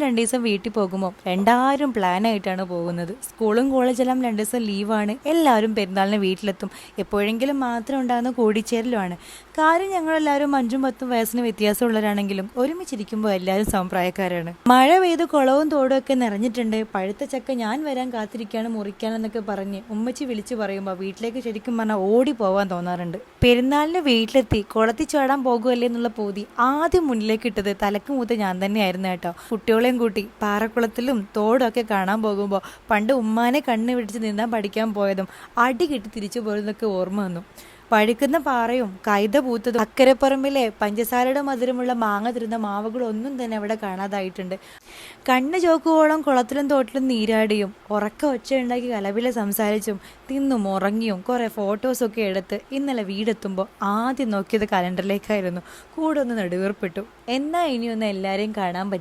2 ദിവസം വീട്ടിൽ പോകുമ്പോൾ എല്ലാവരും പ്ലാനായിട്ടാണ് പോകുന്നത്. സ്കൂളും കോളേജെല്ലാം 2 ദിവസം ലീവാണ്. എല്ലാവരും പെരുന്നാളിന് വീട്ടിലെത്തും. എപ്പോഴെങ്കിലും മാത്രം ഉണ്ടാകുന്ന കൂടിച്ചേരലുമാണ്. കാര്യം ഞങ്ങളെല്ലാവരും 5ഉം 10ഉം വയസ്സിന് വ്യത്യാസമുള്ളവരാണെങ്കിലും ഒരുമിച്ചിരിക്കുമ്പോൾ എല്ലാവരും സമപ്രായക്കാരാണ്. മഴ പെയ്ത് കുളവും തോടും ഒക്കെ നിറഞ്ഞിട്ടുണ്ട്. പഴുത്ത ചക്ക ഞാൻ വരാൻ കാത്തിരിക്കുകയാണ് മുറിക്കാനെന്നൊക്കെ പറഞ്ഞ് ഉമ്മച്ചി വിളിച്ചു പറയുമ്പോൾ വീട്ടിലേക്ക് ശരിക്കും പറഞ്ഞാൽ ഓടി പോവാൻ തോന്നാറുണ്ട്. പെരുന്നാളിന് വീട്ടിലെത്തി കുളത്തിൽ ചാടാൻ പോകുമല്ലേ എന്നുള്ള പൂതി ആദ്യം മുന്നിലേക്ക് ഇട്ടത് തലക്ക് മൂത്ത് ഞാൻ തന്നെയായിരുന്നു കേട്ടോ. കുട്ടികളെയും കൂട്ടി പാറക്കുളത്തിലും തോടും ഒക്കെ കാണാൻ പോകുമ്പോൾ പണ്ട് ഉമ്മാനെ കണ്ണ് പിടിച്ച് നീന്താൻ പഠിക്കാൻ പോയതും അടി കിട്ടി തിരിച്ചു പോയതൊക്കെ ഓർമ്മ വന്നു. പഴുക്കുന്ന പാറയും കൈത പൂത്തതും അക്കരപ്പുറമ്പിലെ പഞ്ചസാരയുടെ മധുരമുള്ള മാങ്ങ തരുന്ന മാവുകളൊന്നും തന്നെ അവിടെ കാണാതായിട്ടുണ്ട്. കണ്ണ് ചോക്കുവോളം കുളത്തിലും തോട്ടിലും നീരാടിയും ഉറക്ക ഒച്ചയുണ്ടാക്കി കലപില സംസാരിച്ചും തിന്നും ഉറങ്ങിയും കുറേ ഫോട്ടോസൊക്കെ എടുത്ത് ഇന്നലെ വീടെത്തുമ്പോൾ ആദ്യം നോക്കിയത് കലണ്ടറിലേക്കായിരുന്നു. കൂടെ ഒന്ന് നെടുവീർപ്പിട്ടു. എന്നാ ഇനിയൊന്ന് എല്ലാവരെയും കാണാൻ പറ്റും.